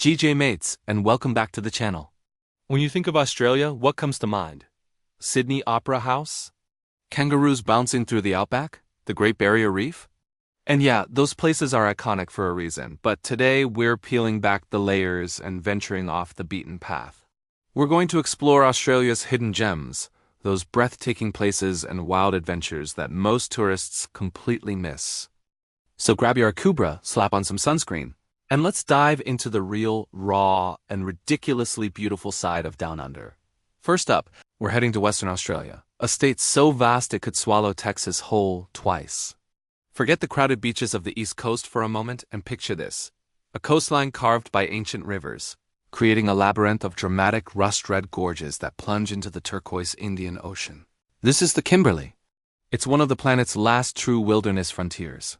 GJ mates, and welcome back to the channel. When you think of Australia, what comes to mind? Sydney Opera House? Kangaroos bouncing through the outback? The Great Barrier Reef? And yeah, those places are iconic for a reason, but today we're peeling back the layers and venturing off the beaten path. We're going to explore Australia's hidden gems, those breathtaking places and wild adventures that most tourists completely miss. So grab your akubra, slap on some sunscreen, and let's dive into the real, raw, and ridiculously beautiful side of Down Under. First up, we're heading to Western Australia, a state so vast it could swallow Texas whole twice. Forget the crowded beaches of the East Coast for a moment and picture this: a coastline carved by ancient rivers, creating a labyrinth of dramatic rust-red gorges that plunge into the turquoise Indian Ocean. This is the Kimberley. It's one of the planet's last true wilderness frontiers.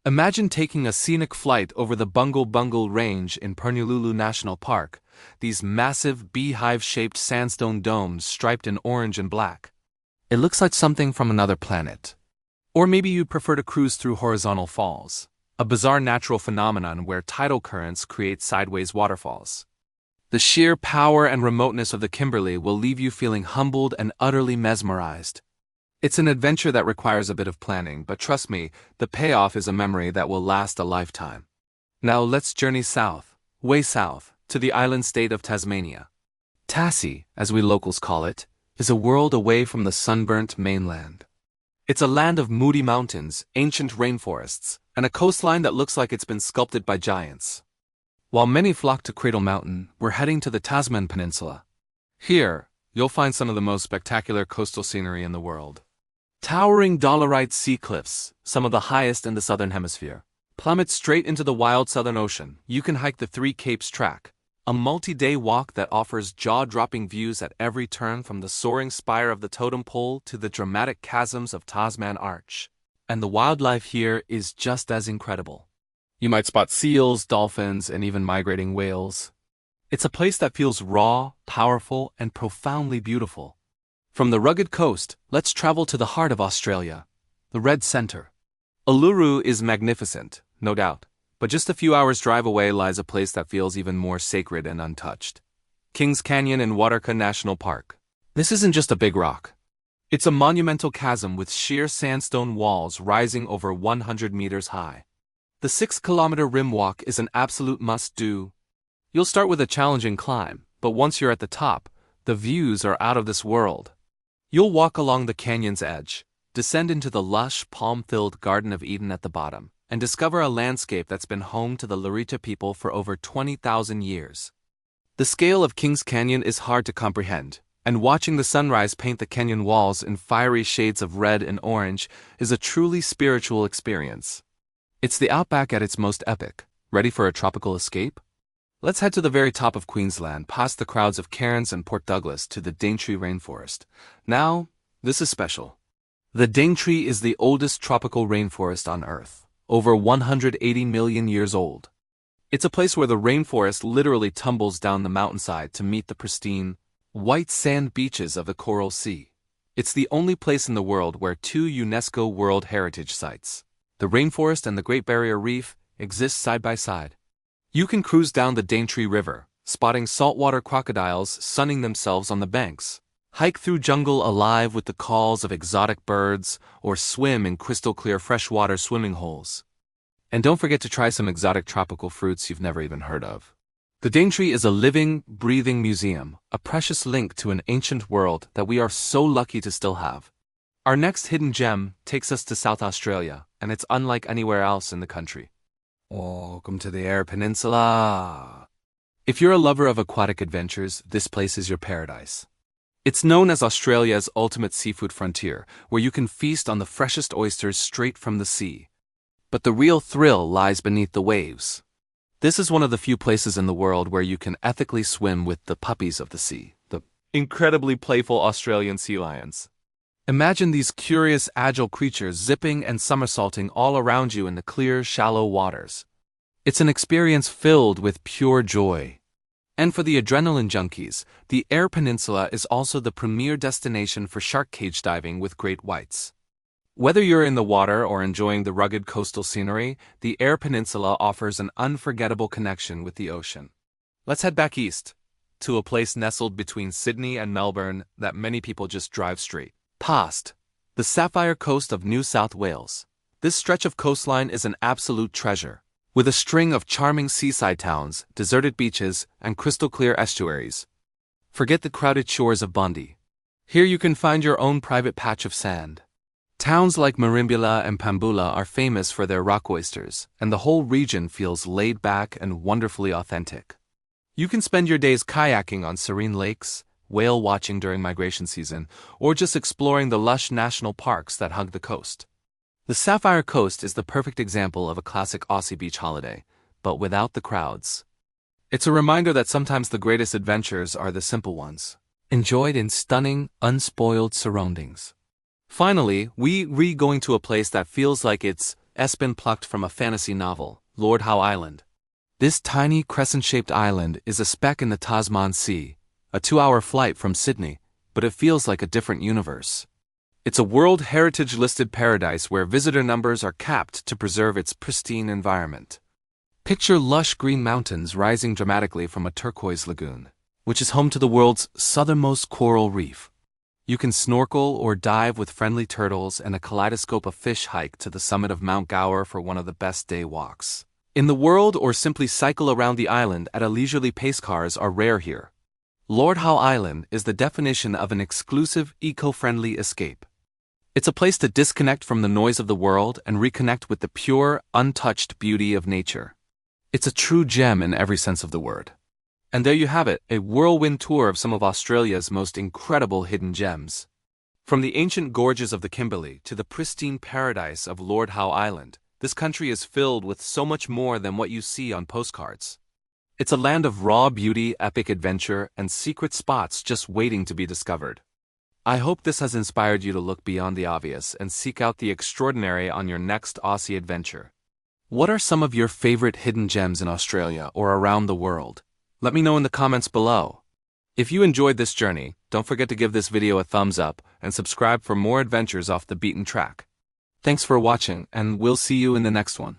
Imagine taking a scenic flight over the Bungle Bungle Range in Uluru National Park, these massive beehive-shaped sandstone domes striped in orange and black. It looks like something from another planet. Or maybe you'd prefer to cruise through horizontal falls, a bizarre natural phenomenon where tidal currents create sideways waterfalls. The sheer power and remoteness of the Kimberley will leave you feeling humbled and utterly mesmerized. It's an adventure that requires a bit of planning, but trust me, the payoff is a memory that will last a lifetime. Now let's journey south, way south, to the island state of Tasmania. Tassie, as we locals call it, is a world away from the sunburnt mainland. It's a land of moody mountains, ancient rainforests, and a coastline that looks like it's been sculpted by giants. While many flock to Cradle Mountain, we're heading to the Tasman Peninsula. Here, you'll find some of the most spectacular coastal scenery in the world. Towering dolerite sea cliffs, some of the highest in the southern hemisphere, plummet straight into the wild Southern Ocean. You can hike the Three Capes Track, a multi-day walk that offers jaw-dropping views at every turn from the soaring spire of the totem pole to the dramatic chasms of Tasman Arch. And the wildlife here is just as incredible. You might spot seals, dolphins, and even migrating whales. It's a place that feels raw, powerful, and profoundly beautiful. From the rugged coast, let's travel to the heart of Australia, the Red Centre. Uluru is magnificent, no doubt, but just a few hours' drive away lies a place that feels even more sacred and untouched. Kings Canyon in Watarka National Park. This isn't just a big rock. It's a monumental chasm with sheer sandstone walls rising over 100 meters high. The 6-kilometer rim walk is an absolute must-do. You'll start with a challenging climb, but once you're at the top, the views are out of this world. You'll walk along the canyon's edge, descend into the lush, palm-filled Garden of Eden at the bottom, and discover a landscape that's been home to the Larita people for over 20,000 years. The scale of Kings Canyon is hard to comprehend, and watching the sunrise paint the canyon walls in fiery shades of red and orange is a truly spiritual experience. It's the outback at its most epic. Ready for a tropical escape? Let's head to the very top of Queensland, past the crowds of Cairns and Port Douglas to the Daintree rainforest. Now, this is special. The Daintree is the oldest tropical rainforest on Earth, over 180 million years old. It's a place where the rainforest literally tumbles down the mountainside to meet the pristine, white sand beaches of the Coral Sea. It's the only place in the world where two UNESCO World Heritage Sites, the rainforest and the Great Barrier Reef, exist side by side. You can cruise down the Daintree River, spotting saltwater crocodiles sunning themselves on the banks, hike through jungle alive with the calls of exotic birds, or swim in crystal-clear freshwater swimming holes. And don't forget to try some exotic tropical fruits you've never even heard of. The Daintree is a living, breathing museum, a precious link to an ancient world that we are so lucky to still have. Our next hidden gem takes us to South Australia, and it's unlike anywhere else in the country. Welcome to the Eyre Peninsula. If you're a lover of aquatic adventures, this place is your paradise. It's known as Australia's ultimate seafood frontier, where you can feast on the freshest oysters straight from the sea. But the real thrill lies beneath the waves. This is one of the few places in the world where you can ethically swim with the puppies of the sea, the incredibly playful Australian sea lions. Imagine these curious, agile creatures zipping and somersaulting all around you in the clear, shallow waters. It's an experience filled with pure joy. And for the adrenaline junkies, the Eyre Peninsula is also the premier destination for shark cage diving with great whites. Whether you're in the water or enjoying the rugged coastal scenery, the Eyre Peninsula offers an unforgettable connection with the ocean. Let's head back east, to a place nestled between Sydney and Melbourne that many people just drive straight past, the Sapphire Coast of New South Wales. This stretch of coastline is an absolute treasure, with a string of charming seaside towns, deserted beaches, and crystal-clear estuaries. Forget the crowded shores of Bondi. Here you can find your own private patch of sand. Towns like Merimbula and Pambula are famous for their rock oysters, and the whole region feels laid back and wonderfully authentic. You can spend your days kayaking on serene lakes, whale watching during migration season, or just exploring the lush national parks that hug the coast. The Sapphire Coast is the perfect example of a classic Aussie beach holiday, but without the crowds. It's a reminder that sometimes the greatest adventures are the simple ones, enjoyed in stunning, unspoiled surroundings. Finally, we're going to a place that feels like it's been plucked from a fantasy novel, Lord Howe Island. This tiny crescent-shaped island is a speck in the Tasman Sea, a 2-hour flight from Sydney, but it feels like a different universe. It's a World Heritage-listed paradise where visitor numbers are capped to preserve its pristine environment. Picture lush green mountains rising dramatically from a turquoise lagoon, which is home to the world's southernmost coral reef. You can snorkel or dive with friendly turtles, and a kaleidoscope of fish hike to the summit of Mount Gower for one of the best day walks in the world, or simply cycle around the island at a leisurely pace. Cars are rare here. Lord Howe Island is the definition of an exclusive, eco-friendly escape. It's a place to disconnect from the noise of the world and reconnect with the pure, untouched beauty of nature. It's a true gem in every sense of the word. And there you have it, a whirlwind tour of some of Australia's most incredible hidden gems. From the ancient gorges of the Kimberley to the pristine paradise of Lord Howe Island, this country is filled with so much more than what you see on postcards. It's a land of raw beauty, epic adventure, and secret spots just waiting to be discovered. I hope this has inspired you to look beyond the obvious and seek out the extraordinary on your next Aussie adventure. What are some of your favorite hidden gems in Australia or around the world? Let me know in the comments below. If you enjoyed this journey, don't forget to give this video a thumbs up and subscribe for more adventures off the beaten track. Thanks for watching, and we'll see you in the next one.